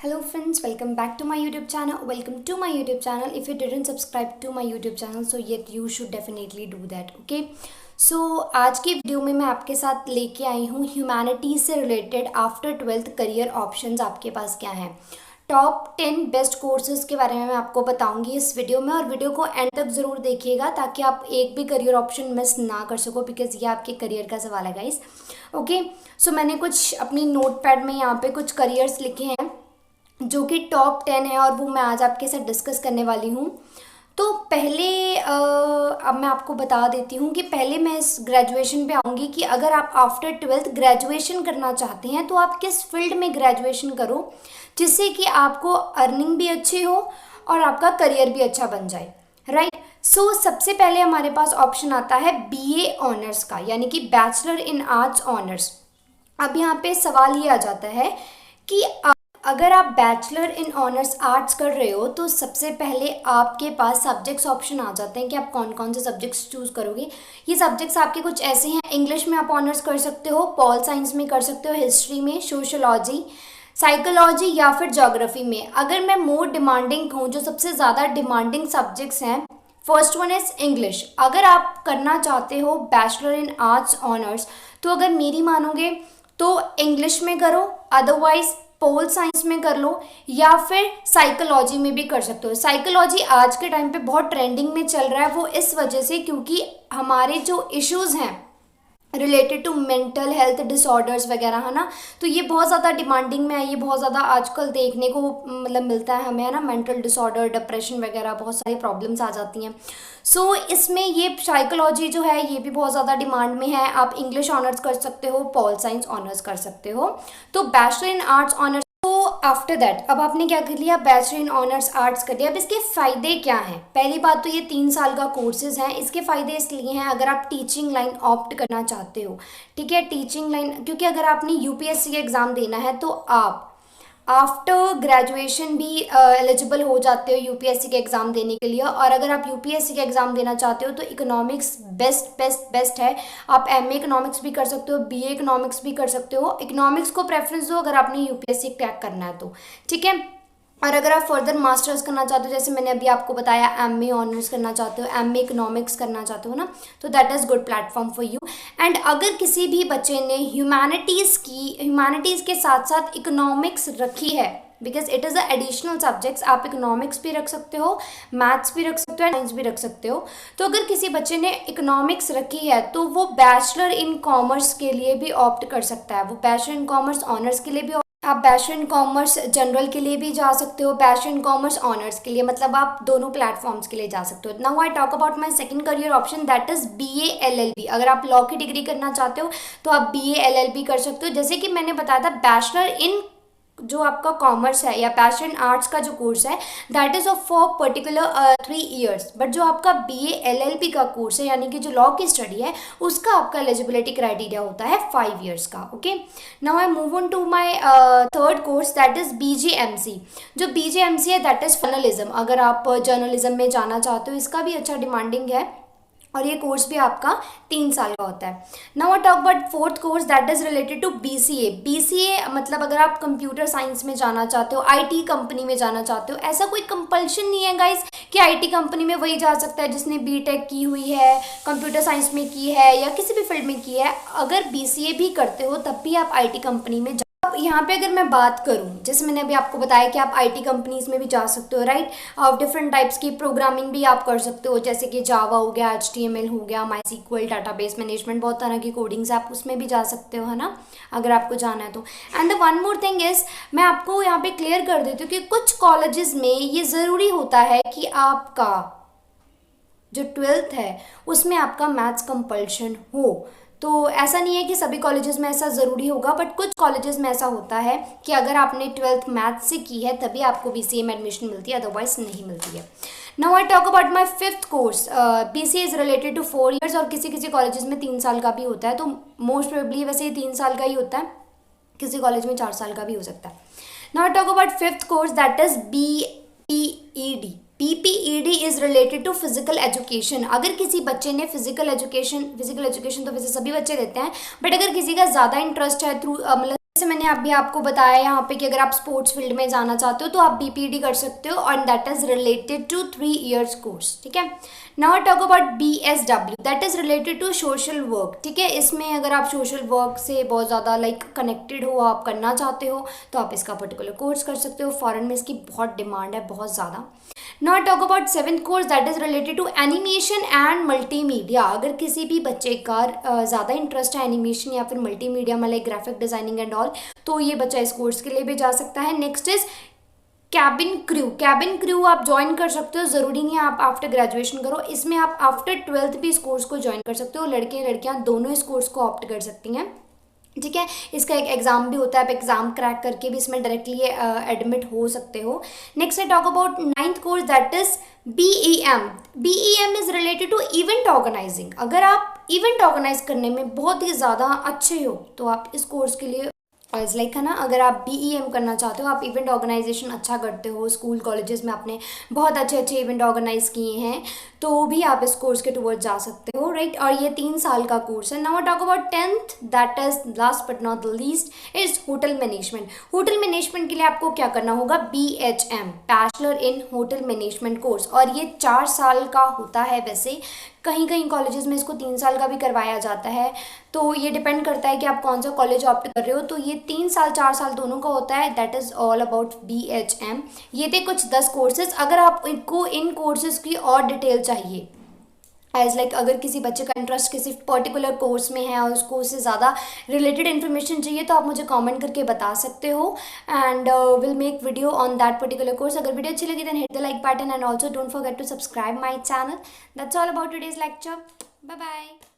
Hello friends, welcome back to my YouTube channel. Welcome to my YouTube channel. If you didn't subscribe to my YouTube channel, so yet you should definitely do that. Okay. So आज की video में मैं आपके साथ लेके आई हूँ humanities से related after 12th career options आपके पास क्या हैं। टॉप 10 बेस्ट कोर्सेज के बारे में मैं आपको बताऊंगी इस वीडियो में, और वीडियो को एंड तक ज़रूर देखिएगा ताकि आप एक भी करियर ऑप्शन मिस ना कर सको, बिकॉज ये आपके करियर का सवाल है गाइस। ओके, सो मैंने कुछ अपनी नोट पैड में यहाँ पे कुछ करियर्स लिखे हैं जो कि टॉप 10 है, और वो मैं आज आपके साथ डिस्कस करने वाली हूँ। तो पहले अब मैं आपको बता देती हूँ कि पहले मैं इस ग्रेजुएशन पे आऊँगी कि अगर आप आफ्टर 12th ग्रेजुएशन करना चाहते हैं तो आप किस फील्ड में ग्रेजुएशन करो जिससे कि आपको अर्निंग भी अच्छी हो और आपका करियर भी अच्छा बन जाए, राइट। सो सबसे पहले हमारे पास ऑप्शन आता है BA ऑनर्स का, यानी कि बैचलर इन आर्ट्स ऑनर्स। अब यहाँ पे सवाल ये आ जाता है कि अगर आप बैचलर इन ऑनर्स आर्ट्स कर रहे हो तो सबसे पहले आपके पास सब्जेक्ट्स ऑप्शन आ जाते हैं कि आप कौन कौन से सब्जेक्ट्स चूज़ करोगे। ये सब्जेक्ट्स आपके कुछ ऐसे हैं, इंग्लिश में आप ऑनर्स कर सकते हो, पॉल साइंस में कर सकते हो, हिस्ट्री में, सोशोलॉजी, साइकोलॉजी या फिर ज्योग्राफी में। अगर मैं मोर डिमांडिंग हूँ, जो सबसे ज़्यादा डिमांडिंग सब्जेक्ट्स हैं, फर्स्ट वन इज़ इंग्लिश। अगर आप करना चाहते हो बैचलर इन आर्ट्स ऑनर्स तो अगर मेरी मानोगे तो इंग्लिश में करो, अदरवाइज पोल साइंस में कर लो या फिर साइकोलॉजी में भी कर सकते हो। साइकोलॉजी आज के टाइम पे बहुत ट्रेंडिंग में चल रहा है, वो इस वजह से क्योंकि हमारे जो इश्यूज़ हैं related to mental health disorders वगैरह, है ना, तो ये बहुत ज़्यादा डिमांडिंग में है। ये बहुत ज़्यादा आजकल देखने को मतलब मिलता है हमें, है ना, मेंटल डिसऑर्डर, डिप्रेशन वगैरह बहुत सारी प्रॉब्लम्स आ जाती हैं। सो इसमें ये साइकोलॉजी जो है ये भी बहुत ज़्यादा डिमांड में है। आप इंग्लिश ऑनर्स कर सकते हो, पॉल साइंस ऑनर्स कर सकते हो। तो बैचलर इन आर्ट्स ऑनर्स, तो आफ्टर दैट अब आपने क्या कर लिया, बैचलर इन ऑनर्स आर्ट्स कर लिया। अब इसके फ़ायदे क्या हैं? पहली बात तो ये 3 साल का कोर्सेज हैं। इसके फ़ायदे इसलिए हैं अगर आप टीचिंग लाइन ऑप्ट करना चाहते हो, ठीक है, टीचिंग लाइन, क्योंकि अगर आपने UPSC का एग्ज़ाम देना है तो आप आफ्टर ग्रेजुएशन भी एलिजिबल हो जाते हो UPSC के एग्ज़ाम देने के लिए। और अगर आप UPSC का एग्ज़ाम देना चाहते हो तो इकोनॉमिक्स बेस्ट है। आप MA इकोनॉमिक्स भी कर सकते हो, BA इकोनॉमिक्स भी कर सकते हो। इकोनॉमिक्स को प्रेफरेंस दो अगर आपने UPSC क्रैक करना है तो, ठीक है। और अगर आप फर्दर मास्टर्स करना चाहते हो, जैसे मैंने अभी आपको बताया MA ऑनर्स करना चाहते हो, MA इकोनॉमिक्स करना चाहते हो ना, तो that is good platform for you. And अगर किसी भी बच्चे ने ह्यूमैनिटीज़ के साथ साथ इकोनॉमिक्स रखी है, because it is a additional subjects, आप इकोनॉमिक्स भी रख सकते हो, मैथ्स भी रख सकते हो, साइंस भी रख सकते हो। तो अगर किसी बच्चे ने इकोनॉमिक्स रखी है तो वो बैचलर इन कॉमर्स के लिए भी ऑप्ट कर सकता है। वो बैचलर इन कॉमर्स ऑनर्स के लिए भी, आप बैचलर इन कॉमर्स जनरल के लिए भी जा सकते हो, बैचलर इन कॉमर्स ऑनर्स के लिए, मतलब आप दोनों प्लेटफॉर्म्स के लिए जा सकते हो। Now I talk about my second career option, that is BA LLB। अगर आप लॉ की डिग्री करना चाहते हो तो आप BA LLB कर सकते हो। जैसे कि मैंने बताया था, बैचलर इन जो आपका कॉमर्स है या बैचलर इन आर्ट्स का जो कोर्स है that is of for particular 3 years, but जो आपका BA LLB का कोर्स है यानी कि जो लॉ की स्टडी है उसका आपका एलिजिबिलिटी क्राइटेरिया होता है 5 years का। Okay, now I move on to my third course, that is BJMC। जो BJMC है दैट इज़ जर्नलिज्म। अगर आप जर्नलिज्म में जाना चाहते हो, इसका भी अच्छा डिमांडिंग है और ये कोर्स भी आपका 3 साल का होता है। Now I talk about fourth course, that is related to BCA मतलब अगर आप कंप्यूटर साइंस में जाना चाहते हो, IT कंपनी में जाना चाहते हो, ऐसा कोई कंपल्शन नहीं है गाइस कि IT कंपनी में वही जा सकता है जिसने BTech की हुई है, कंप्यूटर साइंस में की है या किसी भी फील्ड में की है। अगर BCA भी करते हो तब भी आप IT कंपनी में अब यहाँ पे अगर मैं बात करूँ, जैसे मैंने अभी आपको बताया कि आप IT कंपनीज में भी जा सकते हो, राइट। और डिफरेंट टाइप्स की प्रोग्रामिंग भी आप कर सकते हो, जैसे कि जावा हो गया, HTML हो गया, MySQL, डाटाबेस मैनेजमेंट, बहुत तरह की कोडिंग्स आप उसमें भी जा सकते हो, है ना, अगर आपको जाना है तो। And the one more thing is, मैं आपको यहाँ पे क्लियर कर देती हूँ कि कुछ कॉलेजेस में ये ज़रूरी होता है कि आपका जो 12th है उसमें आपका मैथ्स कंपल्शन हो। तो ऐसा नहीं है कि सभी कॉलेजेस में ऐसा ज़रूरी होगा, बट कुछ कॉलेजेस में ऐसा होता है कि अगर आपने 12th मैथ्स से की है तभी आपको BCA में एडमिशन मिलती है, अदरवाइज नहीं मिलती है। Now I talk about my fifth course, BCA is related to 4 years और किसी किसी कॉलेजेस में 3 साल का भी होता है। तो मोस्ट प्रोबेबली वैसे ये 3 साल का ही होता है, किसी कॉलेज में 4 साल का भी हो सकता है। Now I talk about fifth course, that is BPED। PPED is related to physical education. अगर किसी बच्चे ने फिजिकल एजुकेशन तो वैसे सभी बच्चे देते हैं, बट अगर किसी का ज़्यादा इंटरेस्ट है थ्रू मतलब जैसे मैंने अभी आपको बताया यहाँ पे कि अगर आप स्पोर्ट्स फील्ड में जाना चाहते हो तो आप बीपीडी कर सकते हो और that is related to 3 years course, ठीक है। Now talk about BSW, that is related to social work, ठीक है। इसमें अगर आप सोशल वर्क से बहुत ज़्यादा कनेक्टेड हो, आप करना चाहते हो तो आप इसका पर्टिकुलर कोर्स कर सकते हो। फॉरेन में इसकी बहुत डिमांड है, बहुत ज़्यादा। Now talk about 7th course that is related to animation and multimedia. अगर किसी भी बच्चे का ज़्यादा इंटरेस्ट है एनिमेशन या फिर मल्टीमीडिया में, like graphic designing and all, तो ये बच्चा इस कोर्स के लिए भी जा सकता है। Next is cabin crew. Cabin crew आप ज्वाइन कर सकते हो, ज़रूरी नहीं है आप आफ्टर ग्रेजुएशन करो, इसमें आप आफ्टर 12th भी इस कोर्स को ज्वाइन कर सकते हो। लड़के लड़कियां दोनों इस कोर्स को ऑप्ट कर सकती हैं, ठीक है। इसका एक एग्जाम भी होता है, आप एग्जाम क्रैक करके भी इसमें डायरेक्टली एडमिट हो सकते हो। Next I talk about 9th course that is BEM। BEM is related to event organizing. अगर आप इवेंट ऑर्गेनाइज करने में बहुत ही ज़्यादा अच्छे हो तो आप इस कोर्स के लिए है ना, अगर आप BEM करना चाहते हो, आप इवेंट ऑर्गेनाइजेशन अच्छा करते हो, स्कूल कॉलेजेस में आपने बहुत अच्छे अच्छे इवेंट ऑर्गेनाइज किए हैं, तो भी आप इस कोर्स के टूवर्ड जा सकते हो, राइट। और ये 3 साल का कोर्स है। Now talk about 10th that is last but not the least is hotel management. Hotel management के लिए आपको क्या करना होगा, BHM, bachelor in hotel management course, और ये 4 साल का होता है। वैसे कहीं कहीं कॉलेजेस में इसको 3 साल का भी करवाया जाता है, तो ये डिपेंड करता है कि आप कौन सा कॉलेज ऑप्ट कर रहे हो। तो ये 3 साल 4 साल दोनों का होता है। That is all about BHM। ये थे कुछ 10 कोर्सेज। अगर आपको इन कोर्सेज की और डिटेल चाहिए, अगर किसी बच्चे का इंटरेस्ट किसी पर्टिकुलर कोर्स में है और उसको उससे ज़्यादा रिलेटेड इन्फॉर्मेशन चाहिए, तो आप मुझे कमेंट करके बता सकते हो and will make video on that particular course. अगर वीडियो अच्छी लगी then hit the like button and also don't forget to subscribe my channel. That's all about today's lecture. Bye bye.